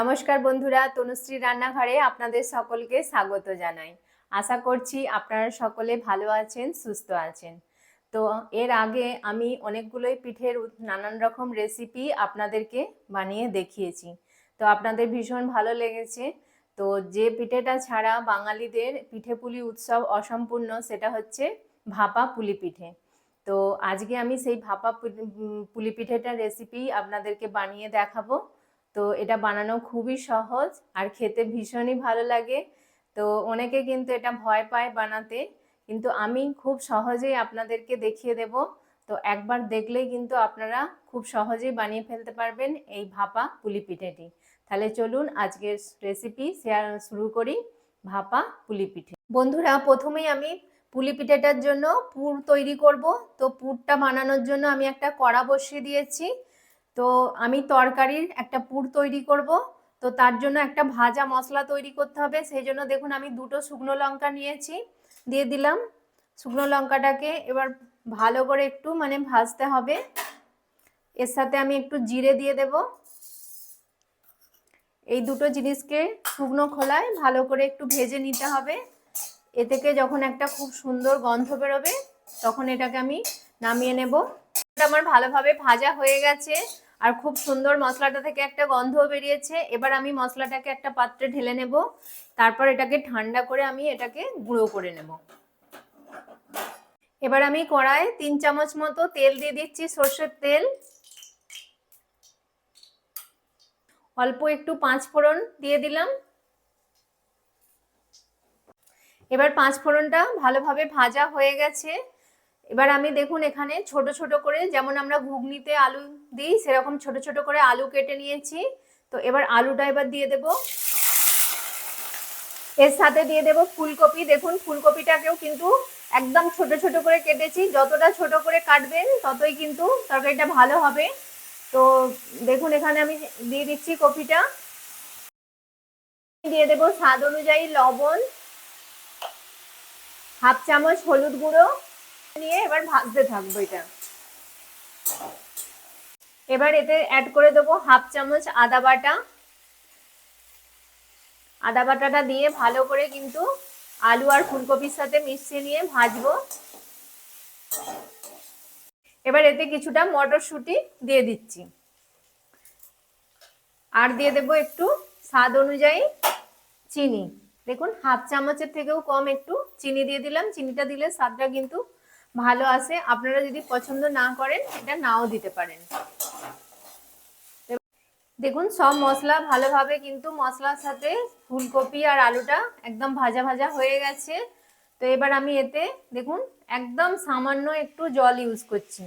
নমস্কার বন্ধুরা, তনুশ্রী রান্নাঘরে আপনাদের সকলকে স্বাগত জানাই। আশা করছি আপনারা সকলে ভালো আছেন, সুস্থ আছেন। তো এর আগে আমি অনেকগুলোই পিঠের নানান রকম রেসিপি আপনাদেরকে বানিয়ে দেখিয়েছি। তো আপনাদের ভীষণ ভালো লেগেছে। তো যে পিঠেটা ছাড়া বাঙালিদের পিঠে পুলি উৎসব অসম্পূর্ণ, সেটা হচ্ছে ভাপা পুলি পিঠে। তো আজকে আমি সেই ভাপা পুলি পিঠেটার রেসিপি আপনাদেরকে বানিয়ে দেখাবো। তো এটা বানানো খুবই সহজ আর খেতে ভীষণই ভালো লাগে। তো অনেকে কিন্তু এটা ভয় পায় বানাতে, কিন্তু আমি খুব সহজেই আপনাদেরকে দেখিয়ে দেব। তো একবার দেখলেই কিন্তু আপনারা খুব সহজেই বানিয়ে ফেলতে পারবেন এই ভাপা পুলি পিঠেটি। তাহলে চলুন আজকের রেসিপি শুরু করি। ভাপা পুলি পিঠে। বন্ধুরা, প্রথমেই আমি পুলি পিঠেটার জন্য পুর তৈরি করব। তো পুরটা বানানোর জন্য আমি একটা কড়া বসিয়ে দিয়েছি। তো আমি তরকারির একটা পুর তৈরি করব। তো তার জন্য একটা ভাজা মশলা তৈরি করতে হবে। সেই জন্য দেখুন আমি দুটো শুকনো লঙ্কা নিয়েছি, দিয়ে দিলাম। শুকনো লঙ্কাটাকে এবার ভালো করে একটু ভাজতে হবে। এর সাথে আমি একটু জিরে দিয়ে দেব। এই দুটো জিনিসকে শুকনো খোলায় ভালো করে একটু ভেজে নিতে হবে। এ থেকে যখন একটা খুব সুন্দর গন্ধ বেরোবে তখন এটাকে আমি নামিয়ে নেব। আমার ভালোভাবে ভাজা হয়ে গেছে আর খুব সুন্দর মশলাটা থেকে একটা গন্ধ বেরিয়েছে। এবার আমি মশলাটাকে একটা পাত্রে ঢেলে নেব। তারপর এটাকে ঠান্ডা করে আমি এটাকে গুঁড়ো করে নেব। এবার আমি কড়ায় 3 চামচ মতো তেল দিয়ে দিচ্ছি, সরষের তেল। অল্প একটু 5 ফোড়ন দিয়ে দিলাম। এবার 5 ফোড়নটা ভালোভাবে ভাজা হয়ে গেছে। এবার আমি দেখুন এখানে ছোট ছোট করে, যেমন আমরা ঘুগনিতে আলু দিই সেরকম ছোট ছোট করে আলু কেটে নিয়েছি। তো এবার আলুটা এবার দিয়ে দেব। এর সাথে দিয়ে দেব ফুলকপি। দেখুন ফুলকপিটাকেও কিন্তু একদম ছোট ছোট করে কেটেছি। যতটা ছোট করে কাটবেন ততই কিন্তু তরকারিটা ভালো হবে। তো দেখুন এখানে আমি দিয়ে দিচ্ছি কপিটা। দিয়ে দেব স্বাদ অনুযায়ী লবণ, হাফ চামচ হলুদ গুঁড়ো নিয়ে এবার ভাজতে থাকবো এটা। এবার এতে অ্যাড করে দেবো হাফ চামচ আদা বাটা। আদা বাটাটা দিয়ে ভালো করে কিন্তু আলু আর ফুলকপির সাথে মিশিয়ে নিয়ে ভাজবো। এবার এতে কিছুটা মটরশুঁটি দিয়ে দিচ্ছি আর দিয়ে দেবো একটু স্বাদ অনুযায়ী চিনি। দেখুন হাফ চামচের থেকেও কম একটু চিনি দিয়ে দিলাম। চিনিটা দিলে স্বাদটা কিন্তু ভালো আসে। আপনারা যদি পছন্দ না করেন এটা নাও দিতে পারেন। দেখুন সব মশলা ভালোভাবে কিন্তু মশলার সাথে ফুলকপি আর আলুটা একদম ভাজা ভাজা হয়ে গেছে। তো এবার আমি এতে দেখুন একদম সামান্য একটু জল ইউজ করছি,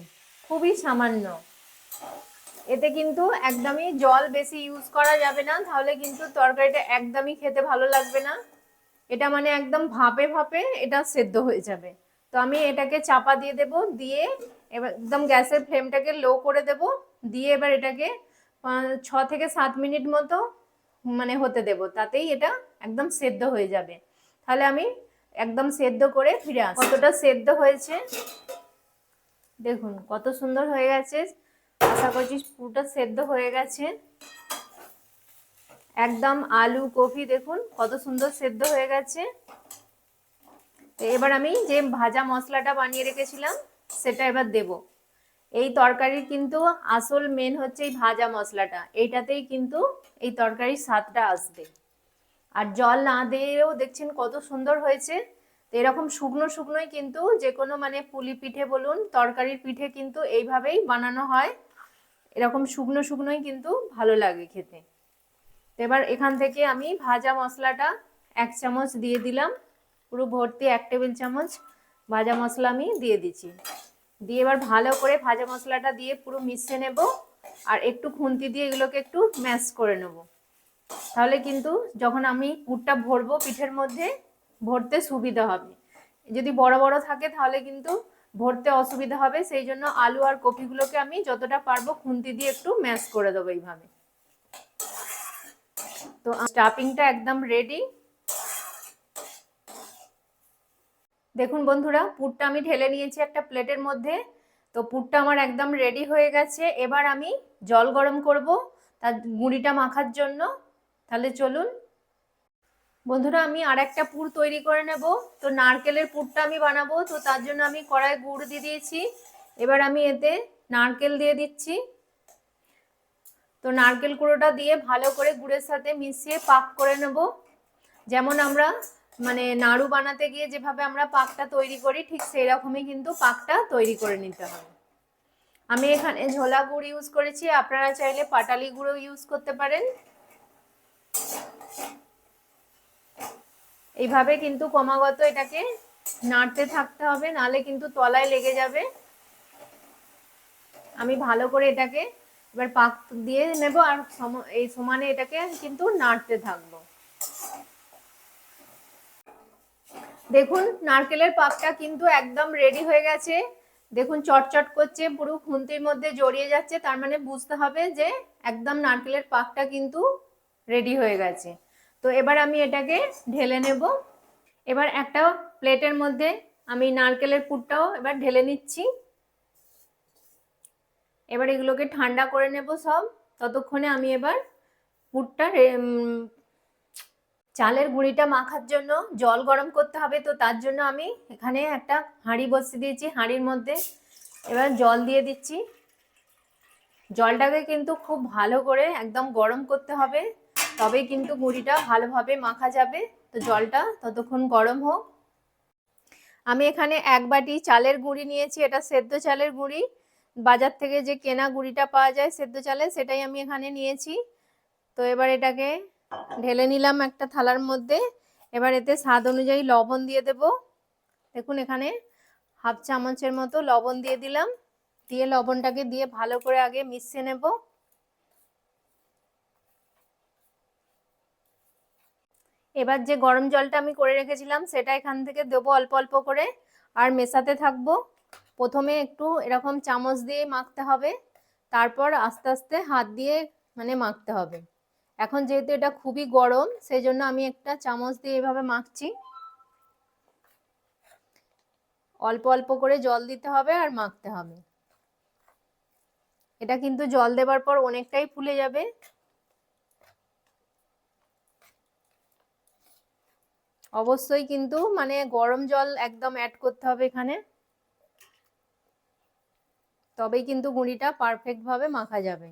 খুবই সামান্য। এতে কিন্তু একদমই জল বেশি ইউজ করা যাবে না, তাহলে কিন্তু তরকারিটা একদমই খেতে ভালো লাগবে না। এটা একদম ভাপে ভাপে এটা সেদ্ধ হয়ে যাবে। তো আমি এটাকে চাপা দিয়ে দেব, দিয়ে এবার একদম গ্যাসের ফ্লেমটাকে লো করে দেব। দিয়ে এবার এটাকে 6 থেকে 7 মিনিট মতো হতে দেব, তাতেই এটা একদম সেদ্ধ হয়ে যাবে। তাহলে আমি একদম সেদ্ধ করে ফিরে আসি। কতটা সেদ্ধ হয়েছে দেখুন, কত সুন্দর হয়ে গেছে। আশা করছি পুরোটা সেদ্ধ হয়ে গেছে। একদম আলু কপি দেখুন কত সুন্দর সেদ্ধ হয়ে গেছে। তো এবার আমি যে ভাজা মশলাটা বানিয়ে রেখেছিলাম সেটা এবার দেব। এই তরকারির কিন্তু আসল মেন হচ্ছে এই ভাজা মশলাটা, এইটাতেই কিন্তু এই তরকারির স্বাদটা আসবে। আর জল না দিয়েও দেখছেন কত সুন্দর হয়েছে। তো এরকম শুকনো শুকনোই কিন্তু যে কোনো পুলি পিঠে বলুন, তরকারির পিঠে কিন্তু এইভাবেই বানানো হয়। এরকম শুকনো শুকনোই কিন্তু ভালো লাগে খেতে। তো এবার এখান থেকে আমি ভাজা মশলাটা 1 চামচ দিয়ে দিলাম। পুরো ভর্তি 1 টেবিল চামচ ভাজা মশলা আমি দিয়ে দিচ্ছি। দিয়ে এবার ভালো করে ভাজা মশলাটা দিয়ে পুরো মিশিয়ে নেব। আর একটু খুন্তি দিয়ে এগুলোকে একটু ম্যাশ করে নেব। তাহলে কিন্তু যখন আমি পুরটা ভরবো পিঠের মধ্যে, ভরতে সুবিধা হবে। যদি বড় বড় থাকে তাহলে কিন্তু ভরতে অসুবিধা হবে। সেই জন্য আলু আর কপিগুলোকে আমি যতটা পারবো খুন্তি দিয়ে একটু ম্যাশ করে দেবো এইভাবে। তো স্টাফিংটা একদম রেডি। দেখুন বন্ধুরা, পুরটা আমি ঢেলে নিয়েছি একটা প্লেটের মধ্যে। তো পুরটা আমার একদম রেডি হয়ে গেছে। এবার আমি জল গরম করব তার গুঁড়িটা মাখার জন্য। তাহলে চলুন বন্ধুরা, আমি আর একটা পুর তৈরি করে নেব। তো নারকেলের পুরটা আমি বানাবো, তো তার জন্য আমি কড়াই গুড় দিয়ে দিয়েছি। এবার আমি এতে নারকেল দিয়ে দিচ্ছি। তো নারকেল কুড়োটা দিয়ে ভালো করে গুড়ের সাথে মিশিয়ে পাক করে নেব। যেমন আমরা মানে নাড়ু বানাতে গিয়ে যেভাবে আমরা পাকটা তৈরি করি, ঠিক সেই রকমই কিন্তু পাকটা তৈরি করে নিতে হবে। আমি এখানে ঝোলা গুড় ইউজ করেছি, আপনারা চাইলে পাটালি গুঁড়ো ইউজ করতে পারেন। এইভাবে কিন্তু ক্রমাগত এটাকে নাড়তে থাকতে হবে, নালে কিন্তু তলায় লেগে যাবে। আমি ভালো করে এটাকে এবার পাক দিয়ে নেব আর এই সমানে এটাকে কিন্তু নাড়তে থাকবো। দেখুন নারকেলের পাকটা কিন্তু একদম রেডি হয়ে গেছে। দেখুন চটচট করছে, পুরো খুন্তির মধ্যে জড়িয়ে যাচ্ছে, তার মানে বুঝতে হবে যে একদম নারকেলের পাকটা কিন্তু রেডি হয়ে গেছে। তো এবার আমি এটাকে ঢেলে নেব। এবার একটা প্লেটের মধ্যে আমি নারকেলের পুরটাও এবার ঢেলে নিচ্ছি। এবার এগুলোকে ঠান্ডা করে নেব সব। ততক্ষণে আমি এবার পুরটা চালের গুঁড়িটা মাখার জন্য জল গরম করতে হবে। তো তার জন্য আমি এখানে একটা হাঁড়ি বসিয়ে দিয়েছি, হাঁড়ির মধ্যে এবার জল দিয়ে দিচ্ছি। জলটাকে কিন্তু খুব ভালো করে একদম গরম করতে হবে, তবেই কিন্তু গুঁড়িটা ভালোভাবে মাখা যাবে। তো জলটা ততক্ষণ গরম হোক। আমি এখানে 1 বাটি চালের গুঁড়ি নিয়েছি, এটা সেদ্ধ চালের গুঁড়ি। বাজার থেকে যে কেনা গুঁড়িটা পাওয়া যায় সেদ্ধ চালের, সেটাই আমি এখানে নিয়েছি। তো এবার এটাকে ঢেলে নিলাম একটা থালার মধ্যে। এবার এতে স্বাদ অনুযায়ী লবণ দিয়ে দেব। দেখুন এখানে 1/2 চামচের মতো লবণ দিয়ে দিলাম। দিয়ে লবণটাকে দিয়ে ভালো করে আগে মিশিয়ে নেব। এবার যে গরম জলটা আমি করে রেখেছিলাম সেটা এখান থেকে দেবো অল্প অল্প করে, আর মেশাতে থাকবো। প্রথমে একটু এরকম চামচ দিয়ে মাখতে হবে, তারপর আস্তে আস্তে হাত দিয়ে মানে মাখতে হবে। এখন যেহেতু এটা খুবই গরম, সেই জন্য আমি একটা চামচ দিয়ে এভাবে মাখছি। অল্প অল্প করে জল দিতে হবে আর মাখতে হবে। এটা কিন্তু জল দেবার পর অনেকটাই ফুলে যাবে। অবশ্যই কিন্তু মানে গরম জল একদম অ্যাড করতে হবে এখানে, তবেই কিন্তু গুঁড়িটা পারফেক্ট ভাবে মাখা যাবে।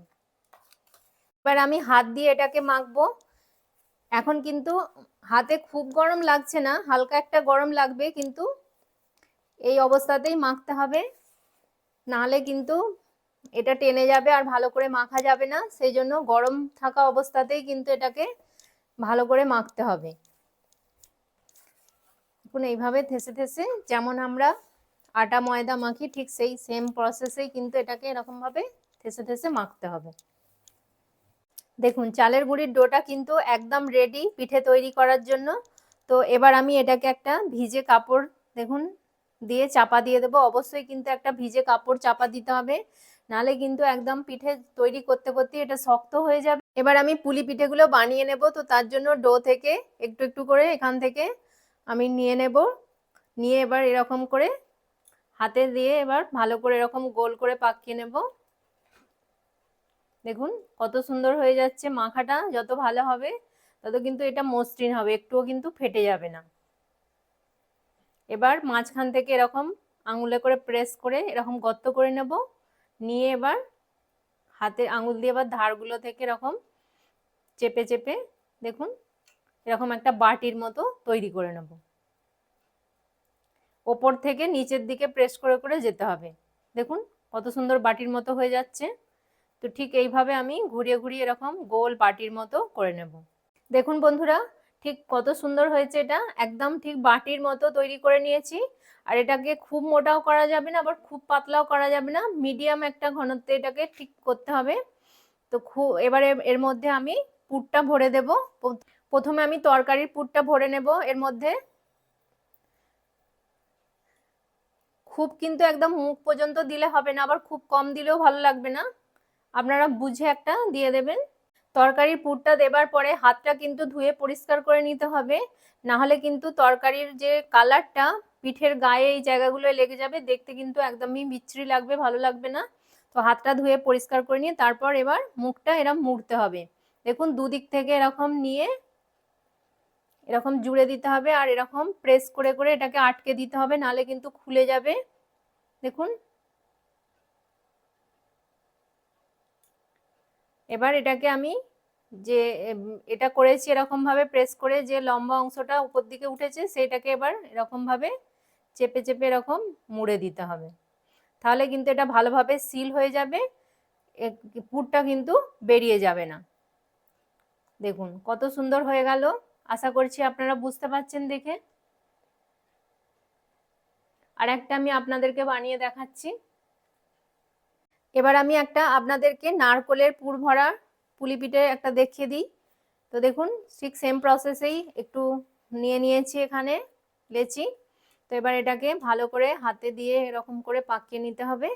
এবার আমি হাত দিয়ে এটাকে মাখবো। এখন কিন্তু হাতে খুব গরম লাগছে না, হালকা একটা গরম লাগবে, কিন্তু এই অবস্থাতেই মাখতে হবে, নাহলে কিন্তু এটা টেনে যাবে আর ভালো করে মাখা যাবে না। সেই জন্য গরম থাকা অবস্থাতেই কিন্তু এটাকে ভালো করে মাখতে হবে। এখন এইভাবে থেসে থেসে যেমন আমরা আটা ময়দা মাখি, ঠিক সেই সেম প্রসেসেই কিন্তু এটাকে এরকম ভাবে থেসে থেসে মাখতে হবে। দেখুন চালের গুঁড়ির ডোটা কিন্তু একদম রেডি পিঠে তৈরি করার জন্য। তো এবার আমি এটাকে একটা ভিজে কাপড় দেখুন দিয়ে চাপা দিয়ে দেবো। অবশ্যই কিন্তু একটা ভিজে কাপড় চাপা দিতে হবে, নালে কিন্তু একদম পিঠে তৈরি করতে করতে এটা শক্ত হয়ে যাবে। এবার আমি পুলি পিঠেগুলো বানিয়ে নেব। তো তার জন্য ডো থেকে একটু একটু করে এখান থেকে আমি নিয়ে নেব। নিয়ে এবার এরকম করে হাতে দিয়ে এবার ভালো করে এরকম গোল করে পাকিয়ে নেব। দেখুন কত সুন্দর হয়ে যাচ্ছে। মাখাটা যত ভালো হবে তত কিন্তু এটা মসৃণ হবে, একটুও কিন্তু ফেটে যাবে না। এবার মাঝখান থেকে এরকম আঙুলে করে প্রেস করে এরকম গর্ত করে নেব। নিয়ে এবার হাতে আঙুল দিয়ে এবার ধারগুলো থেকে এরকম চেপে চেপে দেখুন এরকম একটা বাটির মতো তৈরি করে নেব। ওপর থেকে নিচের দিকে প্রেস করে করে যেতে হবে। দেখুন কত সুন্দর বাটির মতো হয়ে যাচ্ছে। তো ঠিক এইভাবে আমি ঘুরিয়ে ঘুরিয়ে এরকম গোল বাটির মতো করে নেব। দেখুন বন্ধুরা ঠিক কত সুন্দর হয়েছে, এটা একদম ঠিক বাটির মতো তৈরি করে নিয়েছি। আর এটাকে খুব মোটাও করা যাবে না, আবার খুব পাতলাও করা যাবে না, মিডিয়াম একটা ঘনত্বে এটাকে ঠিক করতে হবে। তো এবারে এর মধ্যে আমি পুরটা ভরে দেব। প্রথমে আমি তরকারির পুরটা ভরে নেব এর মধ্যে। খুব কিন্তু একদম মুখ পর্যন্ত দিলে হবে না, আবার খুব কম দিলেও ভালো লাগবে না, আপনারা বুঝে একটা দিয়ে দেবেন। তরকারির পুরটা দেবার পরে হাতটা কিন্তু ধুয়ে পরিষ্কার করে নিতে হবে, না হলে কিন্তু তরকারির যে কালারটা পিঠের গায়ে এই জায়গাগুলো লেগে যাবে, দেখতে কিন্তু একদমই বিচ্ছিরি লাগবে, ভালো লাগবে না। তো হাতটা ধুয়ে পরিষ্কার করে নিয়ে তারপর এবার মুখটা এরম মুড়তে হবে। দেখুন দুদিক থেকে এরকম নিয়ে এরকম জুড়ে দিতে হবে আর এরকম প্রেস করে করে এটাকে আটকে দিতে হবে, নালে কিন্তু খুলে যাবে। দেখুন এবার এটাকে আমি যে এটা করেছি এরকম ভাবে প্রেস করে, যে লম্বা অংশটা উপর দিকে উঠেছে সেটাকে এবার এরকম ভাবে চেপে চেপে এরকম মুড়ে দিতে হবে, তাহলে কিন্তু এটা ভালোভাবে সিল হয়ে যাবে, পুরটা কিন্তু বেরিয়ে যাবে না। দেখুন কত সুন্দর হয়ে গেল, আশা করছি আপনারা বুঝতে পারছেন দেখে। আর একটা আমি আপনাদেরকে বানিয়ে দেখাচ্ছি। এবার আমি একটা আপনাদেরকে নারকোলের পুর ভরা পুলি পিঠে একটা দেখিয়ে দিই। তো দেখুন ঠিক সেম প্রসেসেই একটু নিয়ে নিয়েছি এখানে লেচি। তো এবার এটাকে ভালো করে হাতে দিয়ে এরকম করে পাকিয়ে নিতে হবে।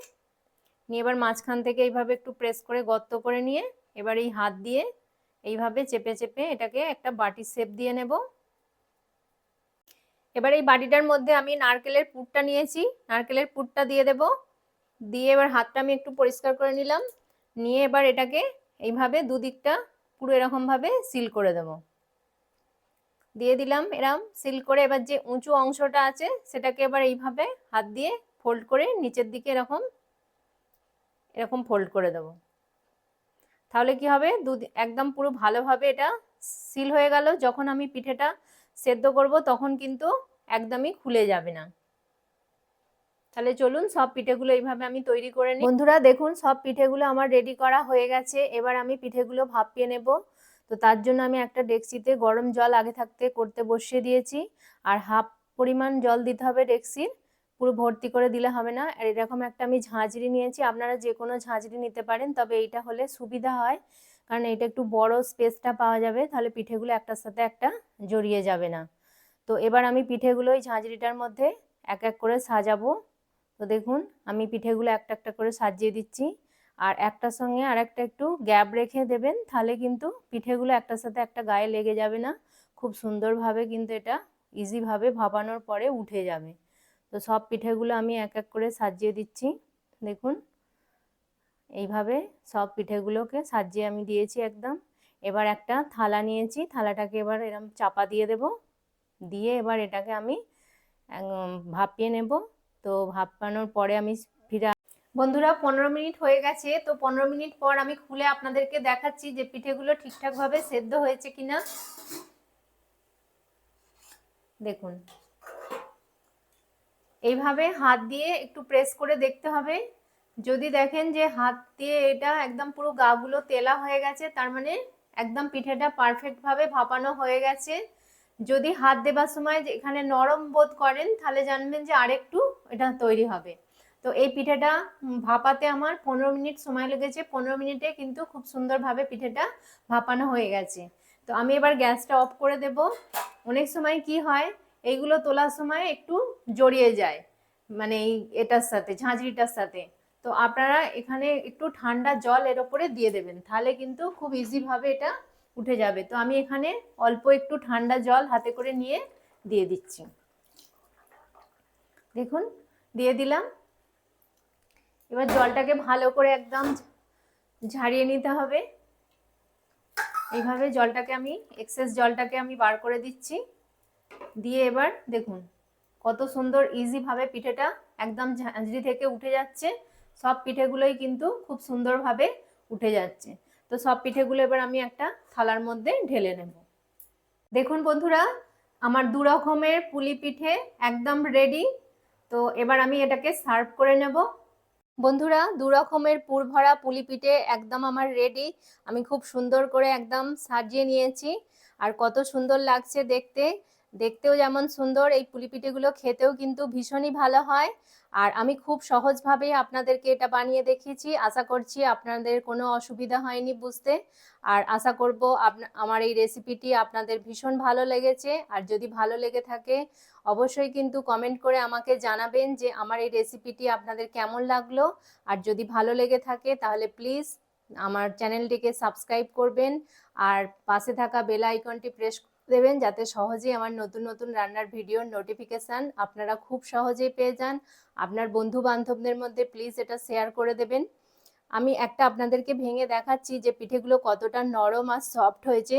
নিয়ে এবার মাঝখান থেকে এইভাবে একটু প্রেস করে গর্ত করে নিয়ে এবার এই হাত দিয়ে এইভাবে চেপে চেপে এটাকে একটা বাটির শেপ দিয়ে নেব। এবার এই বাটিটার মধ্যে আমি নারকেলের পুরটা নিয়েছি, নারকেলের পুরটা দিয়ে দেব। দিয়ে এবার হাতটা আমি একটু পরিষ্কার করে নিলাম, নিয়ে এবার এটাকে এইভাবে দুদিকটা পুরো এরকম ভাবে সিল করে দেব। দিয়ে দিলাম এরকম সিল করে। এবার যে উঁচু অংশটা আছে সেটাকে এবার এইভাবে হাত দিয়ে ফোল্ড করে নিচের দিকে এরকম এরকম ফোল্ড করে দেব। তাহলে কি হবে, একদম পুরো ভালোভাবে এটা সিল হয়ে গেল। যখন আমি পিঠেটা সেদ্ধ করব তখন কিন্তু একদমই খুলে যাবে না। তাহলে চলুন সব পিঠেগুলো এইভাবে আমি তৈরি করে নিই। বন্ধুরা দেখুন সব পিঠেগুলো আমার রেডি করা হয়ে গেছে। এবার আমি পিঠেগুলো ভাপিয়ে নেব। তো তার জন্য আমি একটা ডেকচিতে গরম জল আগে থাকতে করতে বসিয়ে দিয়েছি, আর হাফ পরিমাণ জল দিতে হবে ডেকচির, পুরো ভর্তি করে দিলে হবে না। আর এরকম একটা আমি ঝাঁঝরি নিয়েছি, আপনারা যে কোনো ঝাঁঝরি নিতে পারেন, তবে এইটা হলে সুবিধা হয়, কারণ এটা একটু বড় স্পেসটা পাওয়া যাবে, তাহলে পিঠেগুলো একটার সাথে একটা জড়িয়ে যাবে না। তো এবার আমি পিঠেগুলো ওই ঝাঁঝরিটার মধ্যে এক এক করে সাজাবো। তো দেখুন আমি পিঠেগুলো একটা একটা করে সাজিয়ে দিচ্ছি, আর একটার সঙ্গে আর একটা একটু গ্যাপ রেখে দেবেন, তাহলে কিন্তু পিঠেগুলো একটার সাথে একটা গায়ে লেগে যাবে না, খুব সুন্দরভাবে কিন্তু এটা ইজিভাবে ভাপানোর পরে উঠে যাবে। তো সব পিঠেগুলো আমি এক এক করে সাজিয়ে দিচ্ছি। দেখুন এইভাবে সব পিঠেগুলোকে সাজিয়ে আমি দিয়েছি একদম। এবার একটা থালা নিয়েছি, থালাটাকে এবার এরকম চাপা দিয়ে দেব, দিয়ে এবার এটাকে আমি ভাপিয়ে নেব। তো ভাপানোর পরে আমি ফিরে বন্ধুরা 15 মিনিট হয়ে গেছে। তো 15 মিনিট পর আমি খুলে আপনাদেরকে দেখাচ্ছি যে পিঠেগুলো ঠিকঠাকভাবে সেদ্ধ হয়েছে কিনা। দেখুন এইভাবে হাত দিয়ে একটু প্রেস করে দেখতে হবে, যদি দেখেন যে হাত দিয়ে এটা একদম পুরো গাগুলো তেলা হয়ে গেছে, তার মানে একদম পিঠেটা পারফেক্টভাবে ভাপানো হয়ে গেছে। যদি হাত দেবার সময় এখানে নরম বোধ করেন তাহলে জানবেন যে আরেকটু এটা তৈরি হবে। তো এই পিঠেটা ভাপাতে আমার 15 মিনিট সময় লেগেছে। 15 মিনিটে কিন্তু খুব সুন্দরভাবে পিঠেটা ভাপানো হয়ে গেছে। তো আমি এবার গ্যাসটা অফ করে দেব। অনেক সময় কি হয়, এইগুলো তোলার সময় একটু জড়িয়ে যায়, মানে এই এটার সাথে ঝাঁঝরিটার সাথে। তো আপনারা এখানে একটু ঠান্ডা জল এর ওপরে দিয়ে দেবেন, তাহলে কিন্তু খুব ইজিভাবে এটা উঠে যাবে। তো আমি এখানে অল্প একটু ঠান্ডা জল হাতে করে নিয়ে দিয়ে দিচ্ছি। দেখুন দিয়ে দিলাম। এবার জলটাকে ভালো করে একদম ঝারিয়ে নিতে হবে। এইভাবে জলটাকে আমি এক্সেস জলটাকে আমি বার করে দিচ্ছি। দিয়ে এবার দেখুন কত সুন্দর ইজিভাবে পিঠেটা একদম ঝাঁঝরি থেকে উঠে যাচ্ছে। সব পিঠেগুলোই কিন্তু খুব সুন্দরভাবে উঠে যাচ্ছে। তো সব পিঠেগুলো এবার আমি একটা থালার মধ্যে ঢেলে নেব। দেখুন বন্ধুরা আমার দু রকমের পুলি পিঠে একদম রেডি। তো এবার আমি এটাকে সার্ভ করে নেব। বন্ধুরা দু রকমের পুর ভরা পুলি পিঠে একদম আমার রেডি। আমি খুব সুন্দর করে একদম সাজিয়ে নিয়েছি, আর কত সুন্দর লাগছে দেখতে, দেখতেও যেমন সুন্দর, এই পুলি পিঠেগুলো খেতেও কিন্তু ভীষণই ভালো হয়। আর আমি খুব সহজভাবে আপনাদেরকে এটা বানিয়ে দেখিয়েছি, আশা করছি আপনাদের কোনো অসুবিধা হয়নি বুঝতে। আর আশা করব আমার এই রেসিপিটি আপনাদের ভীষণ ভালো লেগেছে। আর যদি ভালো লেগে থাকে অবশ্যই কিন্তু কমেন্ট করে আমাকে জানাবেন যে আমার এই রেসিপিটি আপনাদের কেমন লাগলো। আর যদি ভালো লেগে থাকে তাহলে প্লিজ আমার চ্যানেলটিকে সাবস্ক্রাইব করবেন, আর পাশে থাকা বেল আইকনটি প্রেস দেবেন, যাতে সহজেই আমার নতুন নতুন রান্নার ভিডিওর নোটিফিকেশান আপনারা খুব সহজেই পেয়ে যান। আপনার বন্ধু বান্ধবদের মধ্যে প্লিজ এটা শেয়ার করে দেবেন। আমি একটা আপনাদেরকে ভেঙে দেখাচ্ছি যে পিঠেগুলো কতটা নরম আর সফট হয়েছে।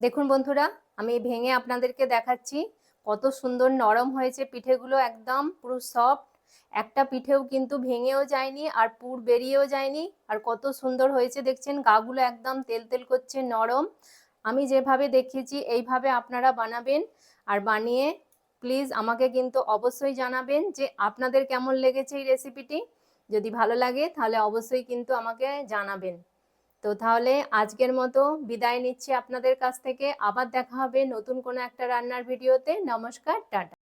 দেখুন বন্ধুরা, আমি ভেঙে আপনাদেরকে দেখাচ্ছি কত সুন্দর নরম হয়েছে পিঠেগুলো, একদম পুরো সফট। একটা পিঠেও কিন্তু ভেঙেও যায়নি আর পুর বেরিয়েও যায়নি। আর কত সুন্দর হয়েছে দেখছেন, গাগুলো একদম তেল তেল করছে, নরম। আমি যেভাবে দেখিয়েছি এইভাবে আপনারা বানাবেন, আর বানিয়ে প্লিজ আমাকে কিন্তু অবশ্যই জানাবেন যে আপনাদের কেমন লেগেছে এই রেসিপিটি। যদি ভালো লাগে তাহলে অবশ্যই কিন্তু আমাকে জানাবেন। তো তাহলে আজকের মতো বিদায় নিচ্ছি আপনাদের কাছ থেকে। আবার দেখা হবে নতুন কোনো একটা রান্নার ভিডিওতে। নমস্কার, টাটা।